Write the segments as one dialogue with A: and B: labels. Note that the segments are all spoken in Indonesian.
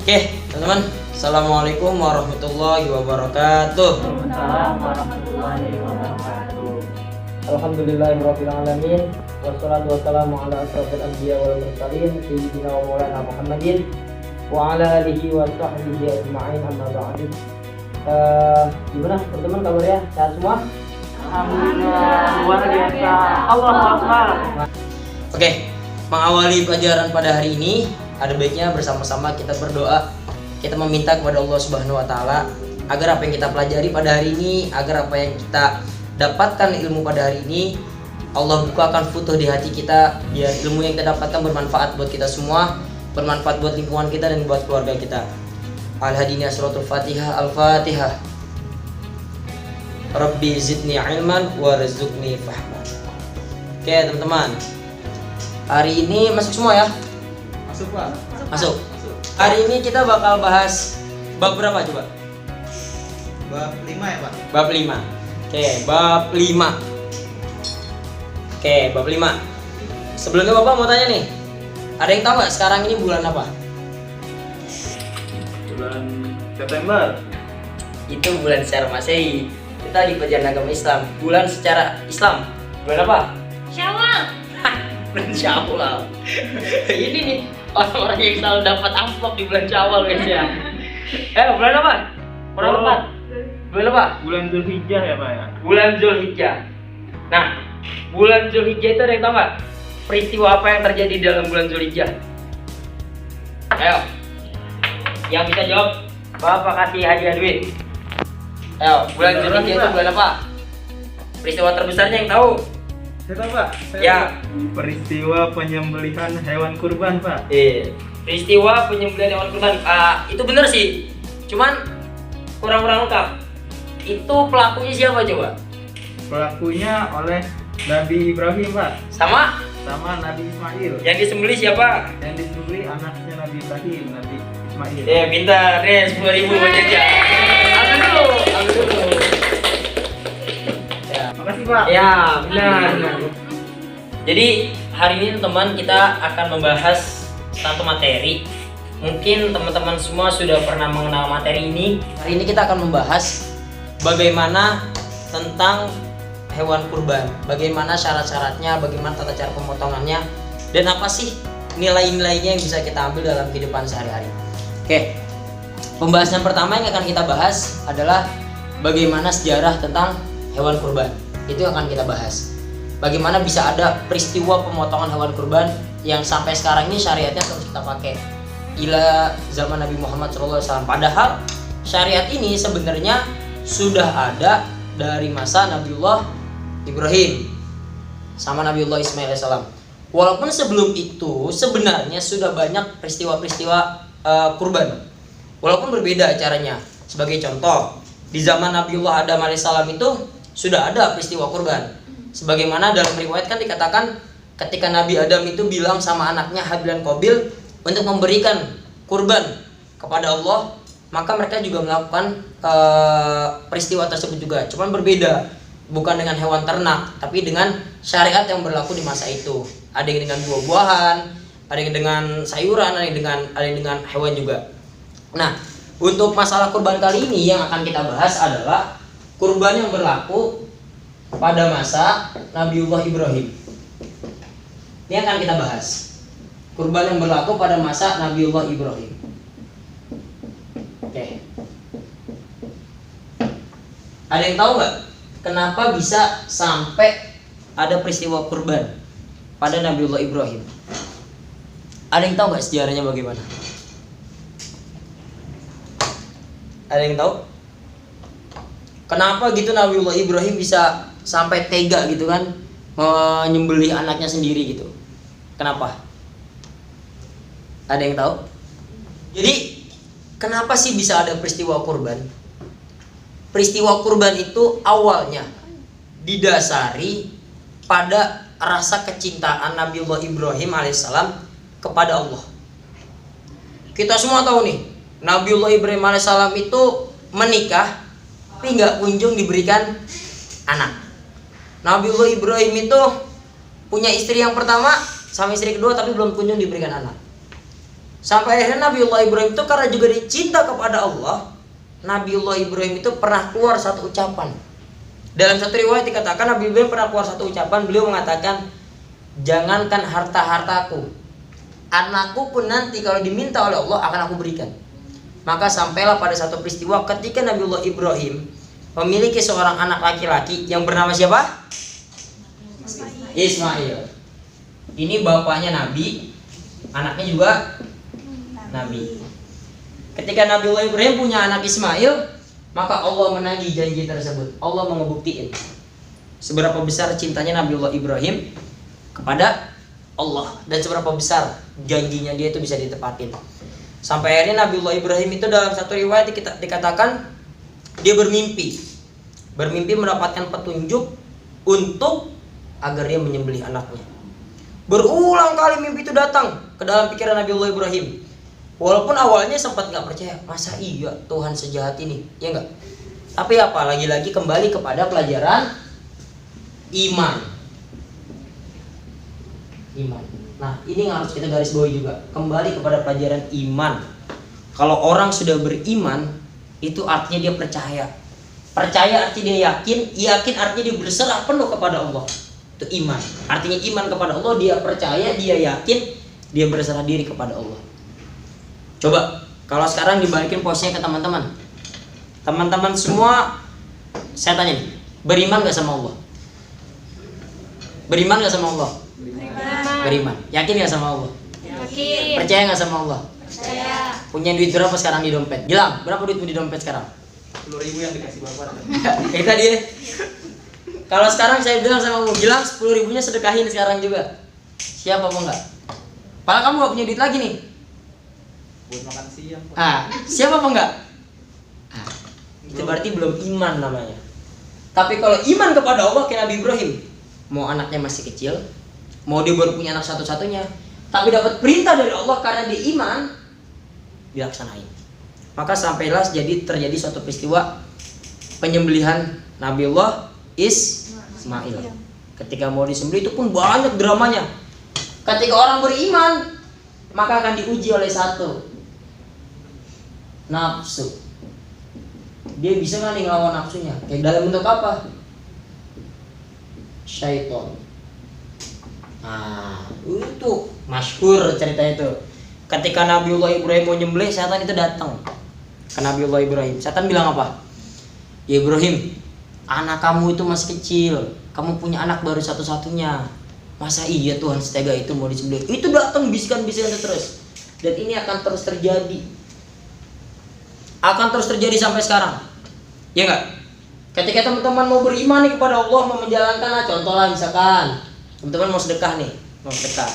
A: Oke, teman-teman. Assalamualaikum warahmatullahi wabarakatuh.
B: Waalaikumsalam warahmatullahi wabarakatuh.
C: Alhamdulillahirabbil alamin wassalatu wassalamu ala asyrofil anbiya wal mursalin sayyidina wa maulana Muhammadin wa ala alihi wa sahbihi ajma'in amma ba'du. Gimana teman-teman kabarnya? Sehat semua?
B: Alhamdulillah luar biasa. Allahu Akbar.
A: Oke, mengawali pelajaran pada hari ini, ada baiknya bersama-sama kita berdoa. Kita meminta kepada Allah Subhanahu wa taala agar apa yang kita pelajari pada hari ini, agar apa yang kita dapatkan ilmu pada hari ini, Allah bukakan futuh di hati kita, biar ilmu yang kita dapatkan bermanfaat buat kita semua, bermanfaat buat lingkungan kita dan buat keluarga kita. Al-Hadini Suratul Fatihah. Al-Fatihah. Rabbi zidni ilman warzuqni fahman. Oke, teman-teman. Hari ini masuk semua ya?
B: Masuk, Pak.
A: Masuk. Hari ini kita bakal bahas bab berapa coba?
B: Bab 5 ya, Pak?
A: Bab 5. Oke, bab 5. Oke, bab 5. Sebelumnya Bapak mau tanya nih. Ada yang tahu nggak sekarang ini bulan apa?
B: Bulan September.
A: Itu bulan secara Masehi. Kita di pelajaran agama Islam. Bulan secara Islam. Bulan apa?
D: Syawal.
A: Bulan Syawal. Ini nih orang-orang yang selalu dapat amplop di bulan Syawal guys ya. Bulan apa? Bulan apa? Bulan apa?
B: Bulan Zulhijjah ya, Pak ya?
A: Bulan Zulhijjah. Nah, bulan Zulhijjah itu ada yang tahu nggak? Peristiwa apa yang terjadi dalam bulan Zulhijjah? Ayo, yang bisa jawab, Bapak kasih hadiah duit. Ayo, bulan Zulhijjah itu bulan apa? Peristiwa terbesarnya yang tahu?
B: Saya tahu, Pak.
A: Ya.
B: Peristiwa penyembelihan hewan kurban, Pak.
A: Peristiwa penyembelihan hewan kurban. Itu benar sih. Cuman kurang lengkap. Itu pelakunya siapa coba?
B: Pelakunya oleh Nabi Ibrahim, Pak.
A: Sama
B: Sama Nabi Ismail.
A: yang disembelih siapa?
B: Yang disembelih anaknya Nabi Ibrahim, Nabi Ismail.
A: Pintar, 10.000 buat jajan. Ambil dulu.
B: Makasih, Pak.
A: Ya, benar. Jadi hari ini teman kita akan membahas satu materi. Mungkin teman-teman semua sudah pernah mengenal materi ini. Hari ini kita akan membahas bagaimana tentang hewan kurban, bagaimana syarat-syaratnya, bagaimana tata cara pemotongannya, dan apa sih nilai-nilainya yang bisa kita ambil dalam kehidupan sehari-hari. Oke, pembahasan pertama yang akan kita bahas adalah bagaimana sejarah tentang hewan kurban. Itu yang akan kita bahas. Bagaimana bisa ada peristiwa pemotongan hewan kurban yang sampai sekarang ini syariatnya terus kita pakai. Ila zaman Nabi Muhammad SAW. Padahal syariat ini sebenarnya sudah ada dari masa Nabiullah Ibrahim sama Nabiullah Ismail AS. Walaupun sebelum itu sebenarnya sudah banyak peristiwa-peristiwa kurban. Walaupun berbeda caranya. Sebagai contoh, di zaman Nabiullah Adam AS itu sudah ada peristiwa kurban. Sebagaimana dalam riwayat kan dikatakan ketika Nabi Adam itu bilang sama anaknya Habil dan Qabil untuk memberikan kurban kepada Allah, maka mereka juga melakukan peristiwa tersebut juga. Cuman berbeda, bukan dengan hewan ternak, tapi dengan syariat yang berlaku di masa itu. Ada yang dengan buah-buahan, ada yang dengan sayuran, ada yang dengan hewan juga. Nah, untuk masalah kurban kali ini yang akan kita bahas adalah kurban yang berlaku pada masa Nabiullah Ibrahim. Ini akan kita bahas. Kurban yang berlaku pada masa Nabiullah Ibrahim. Oke. Ada yang tahu nggak kenapa bisa sampai ada peristiwa kurban pada Nabiullah Ibrahim? Ada yang tahu nggak sejarahnya bagaimana? Ada yang tahu? Kenapa gitu Nabiullah Ibrahim bisa sampai tega gitu kan menyembelih anaknya sendiri gitu? Kenapa? Ada yang tahu? Jadi kenapa sih bisa ada peristiwa kurban? Peristiwa kurban itu awalnya didasari pada rasa kecintaan Nabiullah Ibrahim alaihissalam kepada Allah. Kita semua tahu nih, Nabiullah Ibrahim alaihissalam itu menikah tapi nggak kunjung diberikan anak. Nabiullah Ibrahim itu punya istri yang pertama sama istri kedua tapi belum kunjung diberikan anak. Sampai akhirnya Nabiullah Ibrahim itu karena juga dicinta kepada Allah, Nabiullah Ibrahim itu pernah keluar satu ucapan. Dalam satu riwayat dikatakan Nabi Ibrahim pernah keluar satu ucapan, beliau mengatakan, jangankan harta-hartaku, anakku pun nanti kalau diminta oleh Allah akan aku berikan. Maka sampailah pada satu peristiwa ketika Nabiullah Ibrahim memiliki seorang anak laki-laki yang bernama siapa? Ismail. Ini bapaknya Nabi, anaknya juga Nabi. Ketika Nabiullah Ibrahim punya anak Ismail, maka Allah menagih janji tersebut. Allah mau ngebuktiin seberapa besar cintanya Nabiullah Ibrahim kepada Allah dan seberapa besar janjinya dia itu bisa ditepatin. Sampai akhirnya Nabiullah Ibrahim itu dalam satu riwayat dikatakan dia bermimpi mendapatkan petunjuk untuk agar dia menyembelih anaknya. Berulang kali mimpi itu datang ke dalam pikiran Nabiullah Ibrahim. Walaupun awalnya sempat nggak percaya, masa iya Tuhan sejahat ini, ya enggak? Tapi apa? Lagi-lagi kembali kepada pelajaran iman. Nah, ini yang harus kita garis bawahi juga. Kembali kepada pelajaran iman. Kalau orang sudah beriman, itu artinya dia percaya. Percaya artinya dia yakin, yakin artinya dia berserah penuh kepada Allah. Itu iman. Artinya iman kepada Allah, dia percaya, dia yakin, dia berserah diri kepada Allah. Coba kalau sekarang dibalikin posisinya ke teman-teman. Teman-teman semua, saya tanya nih, beriman gak sama Allah? Beriman gak sama Allah? Beriman. Yakin gak sama Allah?
D: Yakin.
A: Percaya gak sama Allah?
D: Percaya.
A: Punya duit berapa sekarang di dompet? Gilang, berapa duitmu di dompet sekarang?
B: 10.000 yang dikasih bapak.
A: Itu tadi ya. Kalau sekarang saya bilang sama kamu, Gilang 10.000-nya sedekahin sekarang juga. Siapa mau enggak? Padahal kamu gak punya duit lagi nih.
B: Buat makan siang.
A: Siapa mau enggak? Itu berarti belum iman namanya. Tapi kalau iman kepada Allah kayak Nabi Ibrahim, mau anaknya masih kecil, mau dia baru punya anak satu-satunya, tapi dapat perintah dari Allah karena dia iman, dilaksanain. Maka sampailah terjadi suatu peristiwa penyembelihan Nabiullah Ismail. Ketika mau disembelih itu pun banyak dramanya. Ketika orang beriman, maka akan diuji oleh satu, nafsu. Dia bisa nggak nih ngelawan nafsunya? Kayak dalam bentuk apa? Syaitan. Itu masyhur cerita itu. Ketika Nabiullah Ibrahim mau nyembelih, setan itu datang ke Nabiullah Ibrahim. Setan bilang apa? Ya Ibrahim, anak kamu itu masih kecil, kamu punya anak baru satu-satunya. Masa iya Tuhan setega itu mau disembelih? Itu datang bisikan-bisikan terus. Dan ini akan terus terjadi. Akan terus terjadi sampai sekarang. Ya enggak? Ketika teman-teman mau beriman nih kepada Allah, mau menjalankan, contoh lah misalkan teman-teman mau sedekah nih, mau sedekah.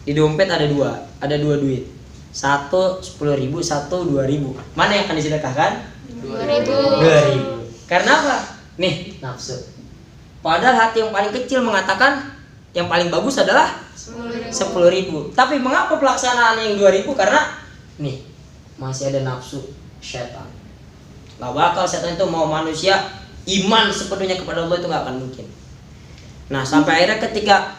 A: Di dompet ada dua duit. Satu 10.000, satu 2.000. Mana yang akan disedekahkan? 2.000. Karena apa? Nih, nafsu. Padahal hati yang paling kecil mengatakan yang paling bagus adalah 10.000. Tapi mengapa pelaksanaannya yang 2.000? Karena nih, masih ada nafsu setan. Gak bakal setan itu mau manusia iman sepenuhnya kepada Allah, itu gak akan mungkin. Nah, sampai akhirnya ketika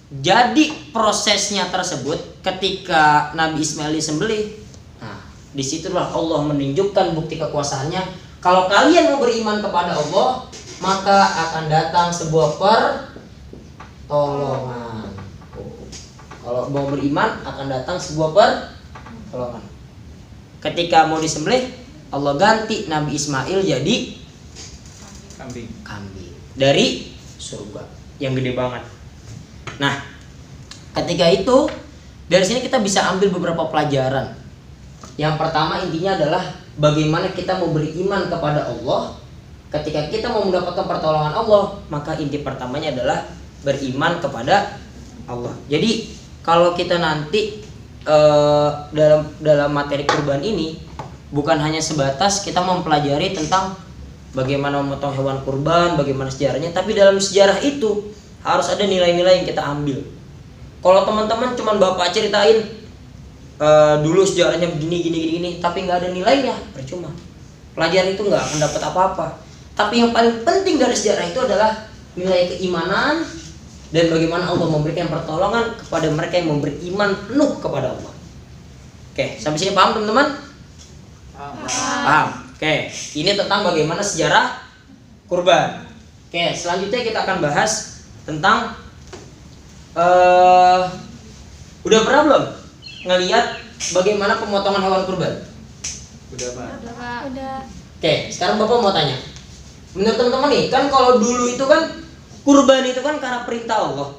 A: jadi prosesnya tersebut, ketika Nabi Ismail disembelih, nah disitulah Allah menunjukkan bukti kekuasaannya. Kalau kalian mau beriman kepada Allah, maka akan datang sebuah pertolongan. Kalau mau beriman akan datang sebuah pertolongan. Ketika mau disembelih, Allah ganti Nabi Ismail jadi kambing dari surga yang gede banget. Nah, ketika itu dari sini kita bisa ambil beberapa pelajaran. Yang pertama intinya adalah bagaimana kita mau beriman kepada Allah. Ketika kita mau mendapatkan pertolongan Allah, maka inti pertamanya adalah beriman kepada Allah. Jadi kalau kita nanti dalam materi kurban ini bukan hanya sebatas kita mempelajari tentang bagaimana memotong hewan kurban, bagaimana sejarahnya, tapi dalam sejarah itu harus ada nilai-nilai yang kita ambil. Kalau teman-teman cuma bapak ceritain dulu sejarahnya begini, tapi nggak ada nilainya, percuma. Pelajaran itu nggak akan dapat apa-apa. Tapi yang paling penting dari sejarah itu adalah nilai keimanan dan bagaimana Allah memberikan pertolongan kepada mereka yang memberi iman penuh kepada Allah. Oke, sampai sini paham teman-teman? Paham. Oke, ini tentang bagaimana sejarah kurban. Oke, selanjutnya kita akan bahas tentang udah pernah belum ngelihat bagaimana pemotongan hewan kurban?
B: Udah Pak.
D: Udah.
A: Oke, sekarang Bapak mau tanya. Menurut teman-teman nih, kan kalau dulu itu kan kurban itu kan karena perintah Allah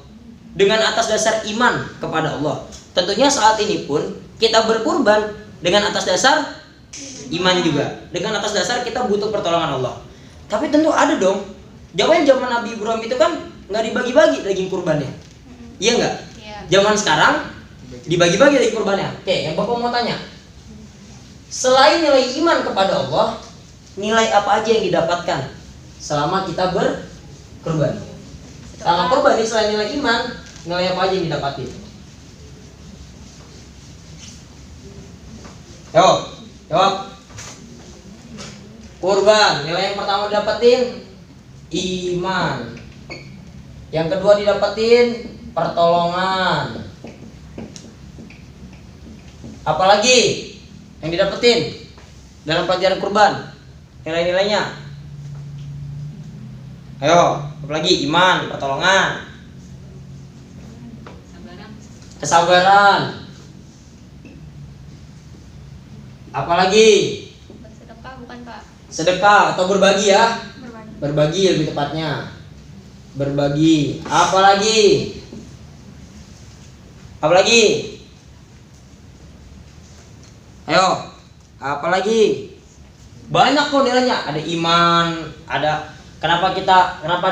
A: dengan atas dasar iman kepada Allah. Tentunya saat ini pun kita berkurban dengan atas dasar iman juga. Dengan atas dasar kita butuh pertolongan Allah. Tapi tentu ada dong. Zaman Nabi Ibrahim itu kan nggak dibagi-bagi daging kurbannya. Iya nggak?
D: Iya.
A: Zaman sekarang dibagi-bagi daging kurbannya. Oke, yang Bapak mau tanya. Selain nilai iman kepada Allah, nilai apa aja yang didapatkan selama kita berkurban? Selama kurban ini selain nilai iman, nilai apa aja yang didapatin? Jawab. Kurban, nilai yang pertama didapetin iman. Yang kedua didapetin pertolongan. Apalagi yang didapetin dalam pelajaran kurban? Nilai-nilainya. Ayo, apalagi iman, pertolongan, kesabaran. Apalagi?
D: Sedekah bukan Pak?
A: Sedekah atau berbagi ya?
D: Berbagi.
A: Berbagi lebih tepatnya. Berbagi. Apalagi? Apalagi? Ayo, apalagi? Banyak kok nilainya. Ada iman, ada kenapa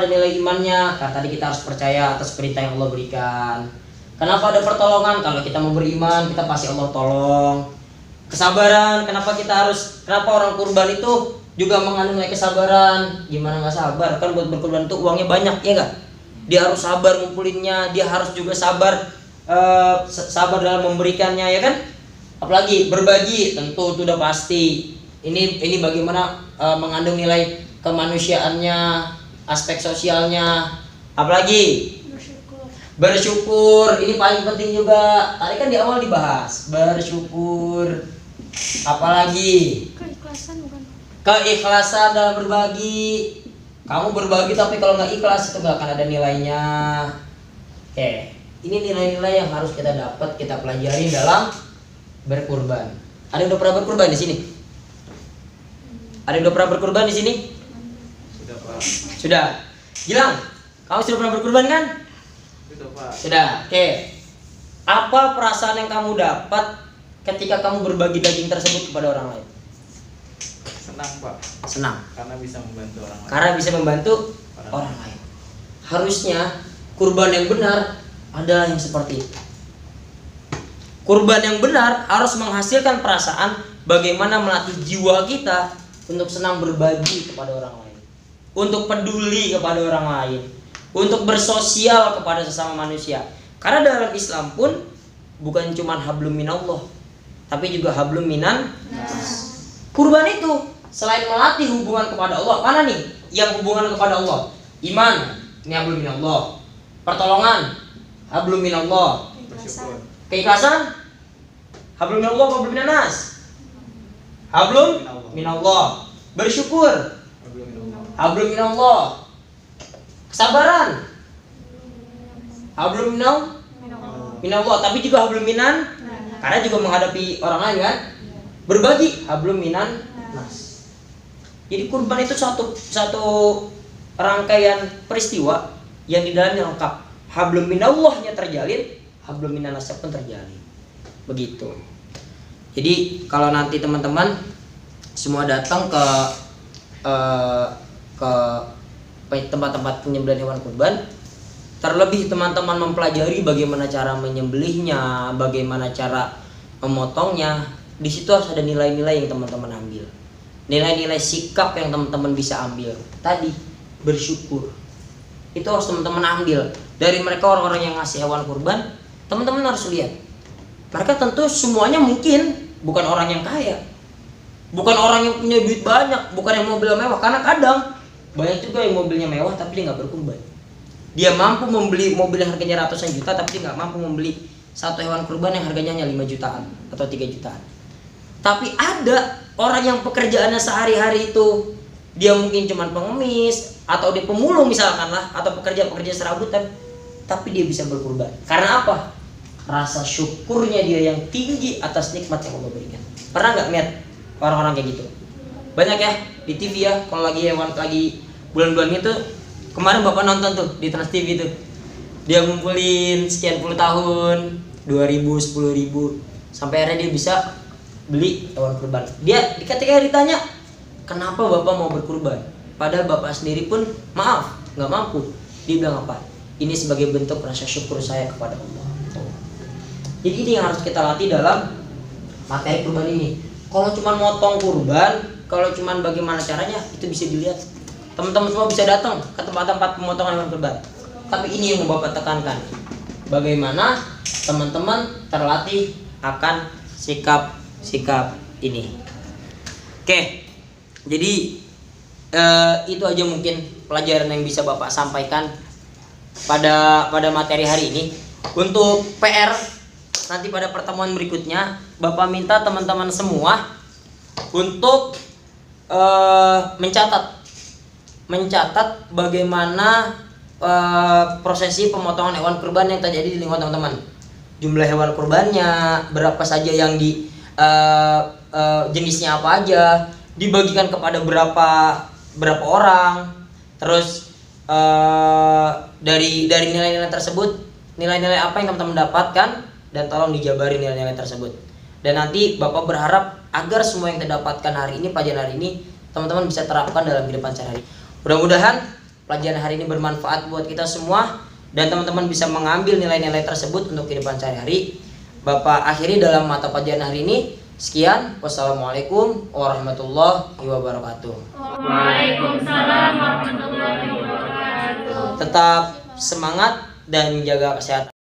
A: ada nilai imannya? Karena tadi kita harus percaya atas perintah yang Allah berikan. Kenapa ada pertolongan? Kalau kita mau beriman, kita pasti Allah tolong. Kesabaran, kenapa orang kurban itu juga mengandung nilai kesabaran? Gimana nggak sabar? Kan buat berkurban itu uangnya banyak, ya nggak? Dia harus sabar ngumpulinnya, dia harus juga sabar dalam memberikannya, ya kan? Apalagi berbagi, tentu itu udah pasti. Ini bagaimana mengandung nilai kemanusiaannya, aspek sosialnya. Apalagi bersyukur, ini paling penting juga. Tadi kan di awal dibahas bersyukur. Apalagi
D: Keikhlasan bukan?
A: keikhlasan dalam berbagi. Kamu berbagi tapi kalau nggak ikhlas itu nggak akan ada nilainya. Oke, ini nilai-nilai yang harus kita dapat, kita pelajari dalam berkurban. Ada yang udah pernah berkurban di sini? Ada yang udah pernah berkurban di sini?
B: Sudah Pak.
A: Sudah. Gilang, kamu sudah pernah berkurban kan?
B: Sudah Pak.
A: Sudah. Oke. Apa perasaan yang kamu dapat ketika kamu berbagi daging tersebut kepada orang lain?
B: Senang Pak.
A: Senang.
B: Karena bisa membantu orang lain.
A: Karena bisa membantu orang lain. Harusnya kurban yang benar adalah yang seperti itu. Kurban yang benar harus menghasilkan perasaan bagaimana melatih jiwa kita untuk senang berbagi kepada orang lain, untuk peduli kepada orang lain, untuk bersosial kepada sesama manusia. Karena dalam Islam pun bukan cuma hablum minallah, tapi juga hablum minan nas. Kurban itu selain melatih hubungan kepada Allah, mana nih yang hubungan kepada Allah? Iman, ini hablum minallah. Pertolongan, hablum minallah.
B: Bersyukur.
A: Keikhlasan, hablum minallah, hablum minan nas. Hablum minallah. Bersyukur, hablum minallah. Kesabaran, hablum minallah, tapi juga hablum minan, karena juga menghadapi orang lain kan. Berbagi, hablum minan nas. Jadi kurban itu satu rangkaian peristiwa yang di dalamnya lengkap. Hablum minallahnya terjalin, hablum minan nasnya pun terjalin. Begitu. Jadi kalau nanti teman-teman semua datang ke tempat-tempat penyembelihan hewan kurban, terlebih teman-teman mempelajari bagaimana cara menyembelihnya, bagaimana cara memotongnya, di situ harus ada nilai-nilai yang teman-teman ambil, nilai-nilai sikap yang teman-teman bisa ambil. Tadi bersyukur, itu harus teman-teman ambil dari mereka orang-orang yang ngasih hewan kurban. Teman-teman harus lihat, mereka tentu semuanya mungkin bukan orang yang kaya, bukan orang yang punya duit banyak, bukan yang mobil mewah. Karena kadang banyak juga yang mobilnya mewah tapi dia nggak berkurban. Dia mampu membeli mobil yang harganya ratusan juta tapi dia nggak mampu membeli satu hewan kurban yang harganya hanya 5 jutaan atau 3 jutaan. Tapi ada orang yang pekerjaannya sehari-hari itu dia mungkin cuma pengemis atau dia pemulung misalkan lah, atau pekerja-pekerja serabutan, tapi dia bisa berkurban. Karena apa? Rasa syukurnya dia yang tinggi atas nikmat yang Allah berikan. Pernah nggak lihat orang-orang kayak gitu? Banyak ya di TV ya, kalau lagi bulan-bulan itu. Kemarin Bapak nonton tuh di Trans TV tuh, dia ngumpulin sekian puluh tahun, 2.000, 10.000, sampai akhirnya dia bisa beli hewan kurban. Dia ketika ditanya, kenapa Bapak mau berkurban? Padahal Bapak sendiri pun maaf, nggak mampu. Dia bilang apa? Ini sebagai bentuk rasa syukur saya kepada Allah. Jadi ini yang harus kita latih dalam materi kurban ini. Kalau cuma motong kurban, kalau cuma bagaimana caranya, itu bisa dilihat. Teman-teman semua bisa datang ke tempat-tempat pemotongan hewan kurban. Tapi ini yang mau Bapak tekankan. Bagaimana teman-teman terlatih akan sikap ini. Oke. Jadi itu aja mungkin pelajaran yang bisa Bapak sampaikan pada materi hari ini. Untuk PR nanti pada pertemuan berikutnya, Bapak minta teman-teman semua untuk mencatat bagaimana prosesi pemotongan hewan kurban yang terjadi di lingkungan teman-teman. Jumlah hewan kurbannya, berapa saja yang jenisnya apa aja, dibagikan kepada berapa orang, terus dari nilai-nilai tersebut, nilai-nilai apa yang teman-teman dapatkan, dan tolong dijabari nilai-nilai tersebut. Dan nanti Bapak berharap agar semua yang terdapatkan hari ini, pelajaran hari ini, teman-teman bisa terapkan dalam kehidupan sehari-hari. Mudah-mudahan pelajaran hari ini bermanfaat buat kita semua, dan teman-teman bisa mengambil nilai-nilai tersebut untuk kehidupan sehari-hari. Bapak akhiri dalam mata pelajaran hari ini. Sekian, wassalamualaikum warahmatullahi wabarakatuh.
E: Waalaikumsalam warahmatullahi wabarakatuh.
A: Tetap semangat dan jaga kesehatan.